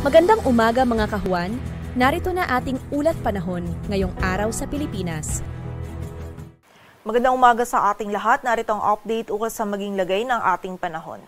Magandang umaga mga kahuan, narito na ating ulat panahon ngayong araw sa Pilipinas. Magandang umaga sa ating lahat, narito ang update ukol sa maging lagay ng ating panahon.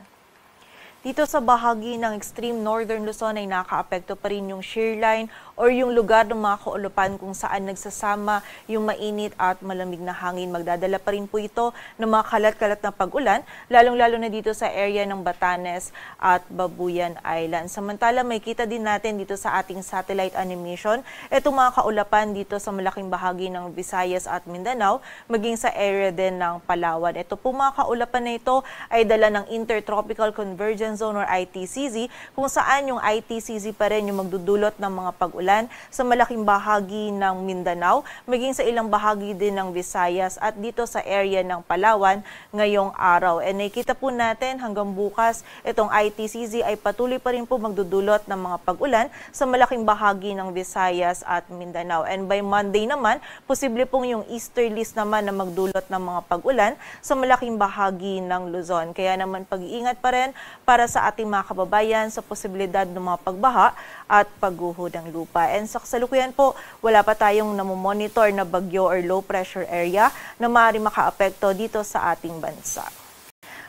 Dito sa bahagi ng extreme northern Luzon ay nakaapekto pa rin yung shear line or yung lugar ng mga kaulupan kung saan nagsasama yung mainit at malamig na hangin. Magdadala pa rin po ito ng mga kalat-kalat na pag-ulan, lalong-lalo na dito sa area ng Batanes at Babuyan Island. Samantala, may kita din natin dito sa ating satellite animation, itong mga kaulapan dito sa malaking bahagi ng Visayas at Mindanao, maging sa area din ng Palawan. Ito po mga kaulapan na ito ay dala ng Intertropical Convergence Zone or ITCZ, kung saan yung ITCZ pa rin yung magdudulot ng mga pag-ulan sa malaking bahagi ng Mindanao, maging sa ilang bahagi din ng Visayas at dito sa area ng Palawan ngayong araw. And nakikita po natin hanggang bukas, itong ITCZ ay patuloy pa rin po magdudulot ng mga pag-ulan sa malaking bahagi ng Visayas at Mindanao. And by Monday naman, posible pong yung easterlies naman na magdulot ng mga pag-ulan sa malaking bahagi ng Luzon. Kaya naman pag-iingat pa rin para sa ating mga kababayan sa posibilidad ng mga pagbaha at pagguho ng lupa. And sa kasalukuyan po, wala pa tayong namomonitor na bagyo or low pressure area na maaaring makaapekto dito sa ating bansa.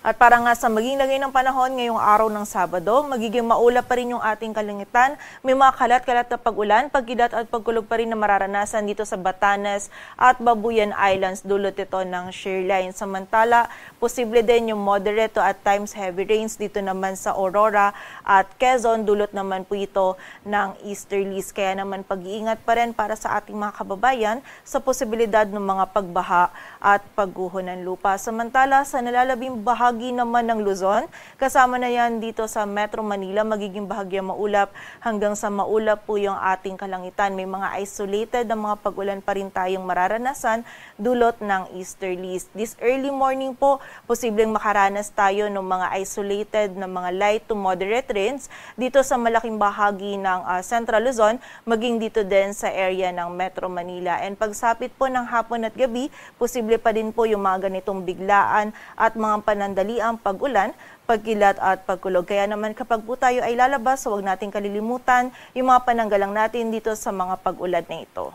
At para nga sa maging lagay ng panahon ngayong araw ng Sabado, magiging maulap pa rin yung ating kalangitan. May mga kalat-kalat na pag-ulan, pagkilat at pagkulog pa rin na mararanasan dito sa Batanes at Babuyan Islands, dulot ito ng shear line. Samantala, posible din yung moderate to at times heavy rains dito naman sa Aurora at Quezon, dulot naman po ito ng easterlies. Kaya naman pag-iingat pa rin para sa ating mga kababayan sa posibilidad ng mga pagbaha at pagguho ng lupa. Samantala, sa nalalabing bahagi naman ng Luzon, kasama na yan dito sa Metro Manila, magiging bahagya maulap hanggang sa maulap po yung ating kalangitan. May mga isolated na mga pag-ulan pa rin tayong mararanasan dulot ng easterlies. This early morning po, posibleng makaranas tayo ng mga isolated na mga light to moderate rains dito sa malaking bahagi ng Central Luzon, maging dito din sa area ng Metro Manila. And pagsapit po ng hapon at gabi, posible pa din po yung mga ganitong biglaan at mga panandali ang pag-ulan, pagkilat at pagkulog. Kaya naman kapag po tayo ay lalabas, huwag nating kalilimutan yung mga pananggalang natin dito sa mga pag-ulan na ito.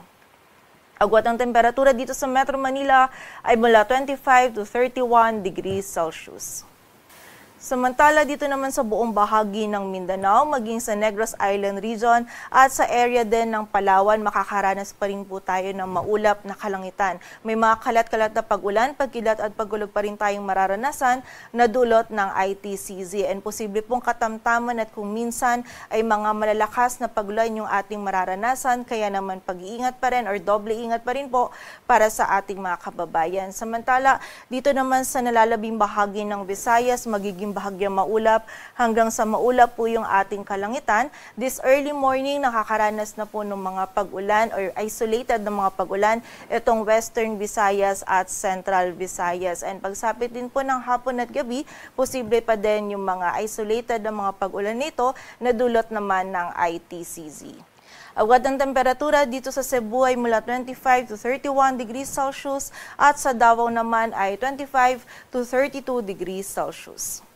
Agwat ang temperatura dito sa Metro Manila ay mula 25 to 31 degrees Celsius. Samantala, dito naman sa buong bahagi ng Mindanao, maging sa Negros Island region at sa area din ng Palawan, makakaranas pa rin po tayo ng maulap na kalangitan. May mga kalat-kalat na pag-ulan, pagkilat at pagkulog pa rin tayong mararanasan na dulot ng ITCZ. And posible pong katamtaman at kung minsan ay mga malalakas na pag-ulan yung ating mararanasan, kaya naman pag-iingat pa rin or doble ingat pa rin po para sa ating mga kababayan. Samantala, dito naman sa nalalabing bahagi ng Visayas, magiging bahagya maulap hanggang sa maulap po yung ating kalangitan. This early morning, nakakaranas na po ng mga pag-ulan or isolated na mga pag-ulan itong Western Visayas at Central Visayas. And pagsapit din po ng hapon at gabi, posible pa din yung mga isolated na mga pag-ulan nito na dulot naman ng ITCZ. Agad ang temperatura dito sa Cebu ay mula 25 to 31 degrees Celsius at sa Davao naman ay 25 to 32 degrees Celsius.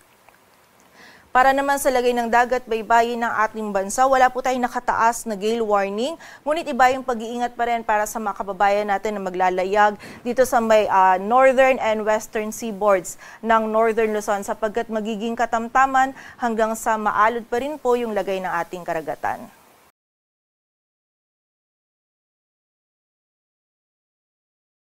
Para naman sa lagay ng dagat baybayin ng ating bansa, wala po tayong nakataas na gale warning. Ngunit iba yung pag-iingat pa rin para sa mga kababayan natin na maglalayag dito sa may northern and western seaboards ng northern Luzon sapagkat magiging katamtaman hanggang sa maalod pa rin po yung lagay ng ating karagatan.